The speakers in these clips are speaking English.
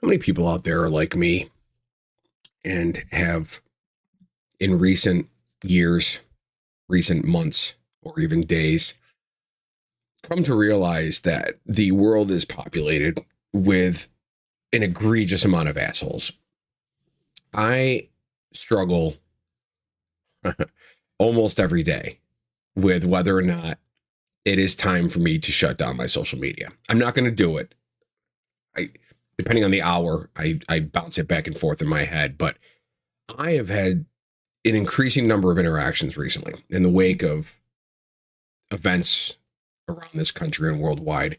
How many people out there are like me and have, in recent years, recent months, or even days, come to realize that the world is populated with an egregious amount of assholes? I struggle almost every day with whether or not it is time for me to shut down my social media. I'm not going to do it. I, depending on the hour, I bounce it back and forth in my head, but I have had an increasing number of interactions recently in the wake of events around this country and worldwide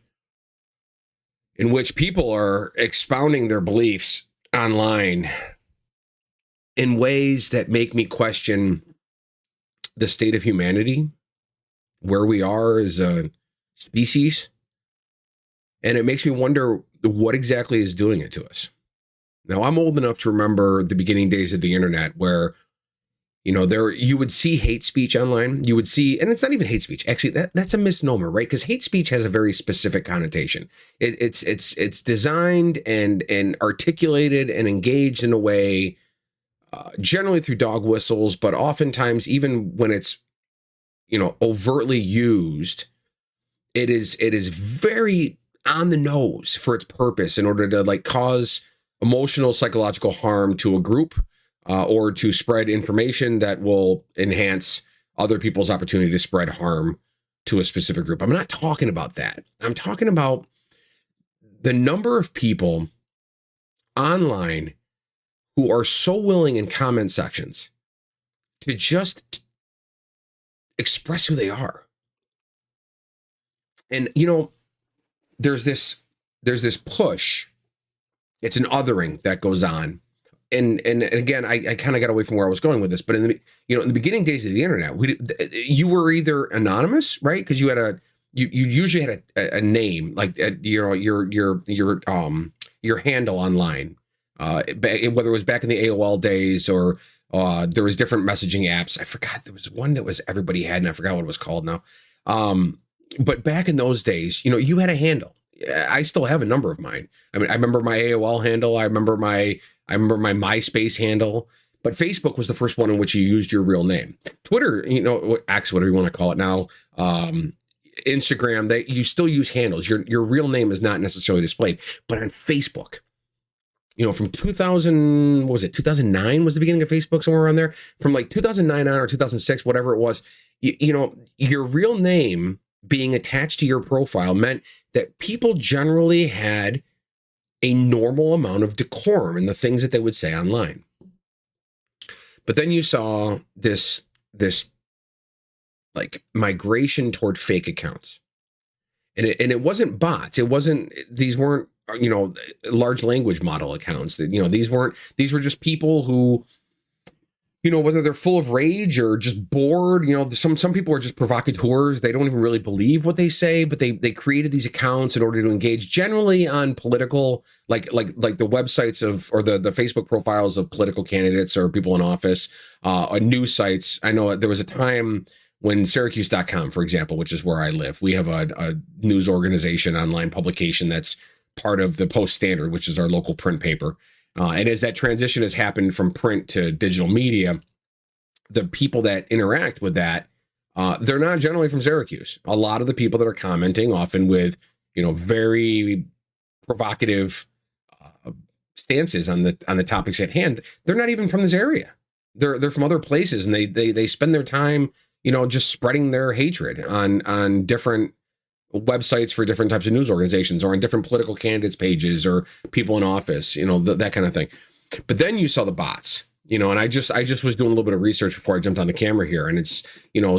in which people are expounding their beliefs online in ways that make me question the state of humanity, where we are as a species. And it makes me wonder what exactly is doing it to us. Now, I'm old enough to remember the beginning days of the internet where, there you would see hate speech online. You would see, and it's not even hate speech. Actually, that's a misnomer, right? Because hate speech has a very specific connotation. It's designed and articulated and engaged in a way, generally through dog whistles, but oftentimes even when it's overtly used, it is very on the nose for its purpose in order to cause emotional, psychological harm to a group. Or to spread information that will enhance other people's opportunity to spread harm to a specific group. I'm not talking about that. I'm talking about the number of people online who are so willing in comment sections to just express who they are. And, there's this push. It's an othering that goes on. And again, I kind of got away from where I was going with this, but in the beginning days of the internet, you were either anonymous, right? Because you usually had a name, like your handle online, whether it was back in the AOL days or there was different messaging apps. I forgot, there was one that was everybody had, and I forgot what it was called now. But back in those days, you had a handle. I still have a number of mine. I mean, I remember my AOL handle. I remember my MySpace handle, but Facebook was the first one in which you used your real name. Twitter, X, whatever you want to call it now, Instagram, you still use handles. Your real name is not necessarily displayed, but on Facebook, from 2000, what was it? 2009 was the beginning of Facebook, somewhere around there. From 2009 on, or 2006, whatever it was, your real name being attached to your profile meant that people generally had a normal amount of decorum in the things that they would say online. But then you saw this migration toward fake accounts. And it wasn't bots. These weren't, large language model accounts. These were just people who, whether they're full of rage or just bored, some people are just provocateurs. They don't even really believe what they say, but they created these accounts in order to engage generally on political, like the websites or the Facebook profiles of political candidates or people in office, on news sites. I know there was a time when Syracuse.com, for example, which is where I live, we have a news organization, online publication that's part of the Post Standard, which is our local print paper. And as that transition has happened from print to digital media, the people that interact with that, they're not generally from Syracuse. A lot of the people that are commenting, often with, very provocative stances on the topics at hand, they're not even from this area. They're from other places, and they spend their time, just spreading their hatred on different websites for different types of news organizations, or on different political candidates pages, or people in office, that kind of thing. But then you saw the bots, and I just was doing a little bit of research before I jumped on the camera here. And it's,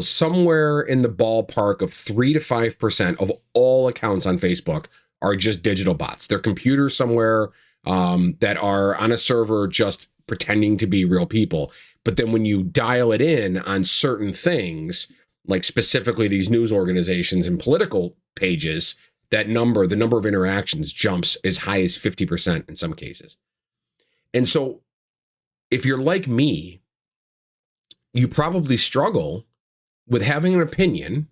somewhere in the ballpark of 3 to 5% of all accounts on Facebook are just digital bots. They're computers somewhere that are on a server just pretending to be real people. But then when you dial it in on certain things, like specifically these news organizations and political pages, the number of interactions jumps as high as 50% in some cases. And so if you're like me, you probably struggle with having an opinion,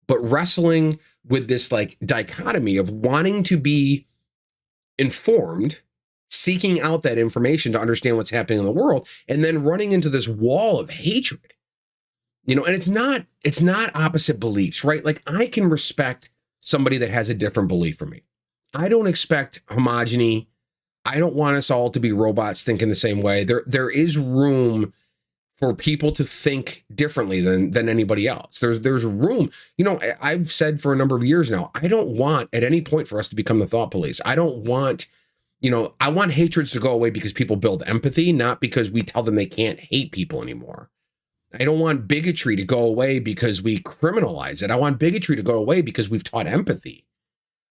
but wrestling with this dichotomy of wanting to be informed seeking out that information to understand what's happening in the world, and then running into this wall of hatred. And it's not opposite beliefs, right? Like, I can respect somebody that has a different belief from me. I don't expect homogeny. I don't want us all to be robots thinking the same way. There is room for people to think differently than anybody else. There's room. I've said for a number of years now, I don't want at any point for us to become the thought police. I don't want, I want hatreds to go away because people build empathy, not because we tell them they can't hate people anymore. I don't want bigotry to go away because we criminalize it. I want bigotry to go away because we've taught empathy.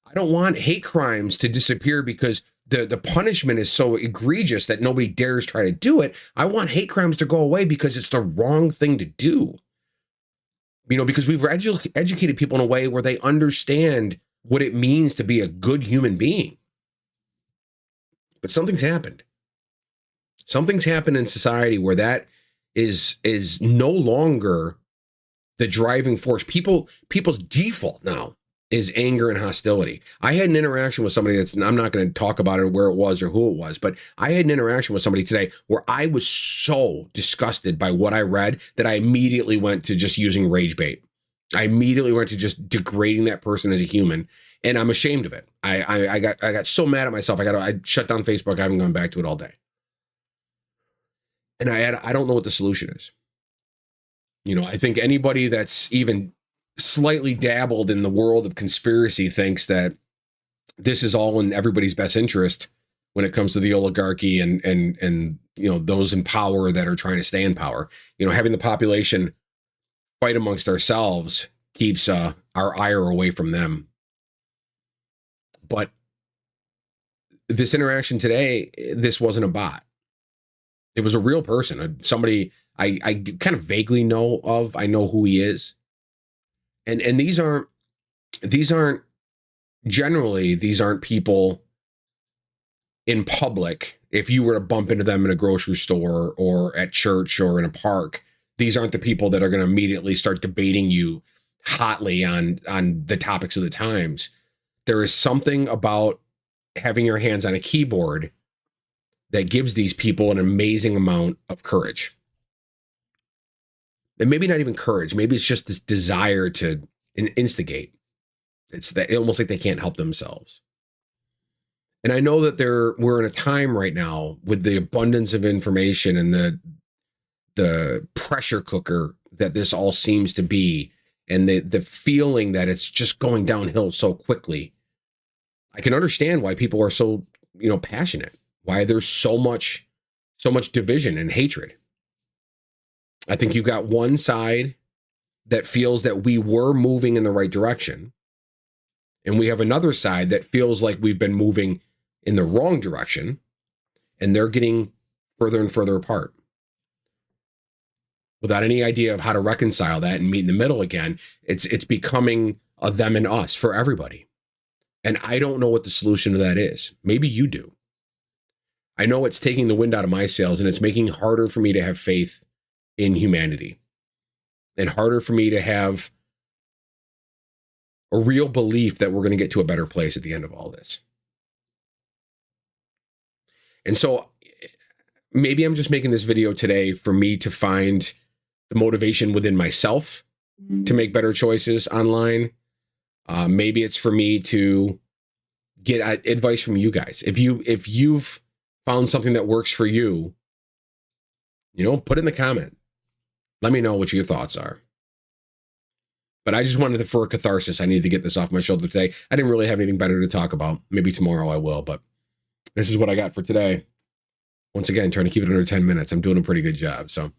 I don't want hate crimes to disappear because the punishment is so egregious that nobody dares try to do it. I want hate crimes to go away because it's the wrong thing to do. Because we've educated people in a way where they understand what it means to be a good human being. But something's happened. Something's happened in society where that is no longer the driving force. People's default now is anger and hostility. I had an interaction with somebody I'm not going to talk about it, where it was or who it was, but I had an interaction with somebody today where I was so disgusted by what I read that I immediately went to just using rage bait. I immediately went to just degrading that person as a human, and I'm ashamed of it. I got so mad at myself. I shut down Facebook. I haven't gone back to it all day. And I don't know what the solution is. I think anybody that's even slightly dabbled in the world of conspiracy thinks that this is all in everybody's best interest when it comes to the oligarchy and those in power that are trying to stay in power. Having the population fight amongst ourselves keeps our ire away from them. But this interaction today, this wasn't a bot. It was a real person, somebody I kind of vaguely know of. I know who he is. And these aren't people in public. If you were to bump into them in a grocery store or at church or in a park, these aren't the people that are going to immediately start debating you hotly on the topics of the times. There is something about having your hands on a keyboard that gives these people an amazing amount of courage. And maybe not even courage. Maybe it's just this desire to instigate. It's almost like they can't help themselves. And I know that we're in a time right now with the abundance of information and the pressure cooker that this all seems to be, and the feeling that it's just going downhill so quickly. I can understand why people are so, passionate, why there's so much division and hatred. I think you've got one side that feels that we were moving in the right direction, and we have another side that feels like we've been moving in the wrong direction, and they're getting further and further apart without any idea of how to reconcile that and meet in the middle again. It's becoming a them and us for everybody. And I don't know what the solution to that is. Maybe you do. I know it's taking the wind out of my sails, and it's making it harder for me to have faith in humanity, and harder for me to have a real belief that we're going to get to a better place at the end of all this. And so maybe I'm just making this video today for me to find the motivation within myself to make better choices online. Maybe it's for me to get advice from you guys. If you've found something that works for you, put it in the comment. Let me know what your thoughts are. But I just wanted for a catharsis. I needed to get this off my shoulder today. I didn't really have anything better to talk about. Maybe tomorrow I will, but this is what I got for today. Once again, trying to keep it under 10 minutes. I'm doing a pretty good job. So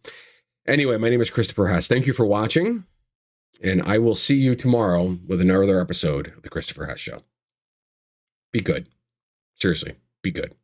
anyway, my name is Christopher Hess. Thank you for watching, and I will see you tomorrow with another episode of The Christopher Hess Show. Be good. Seriously, be good.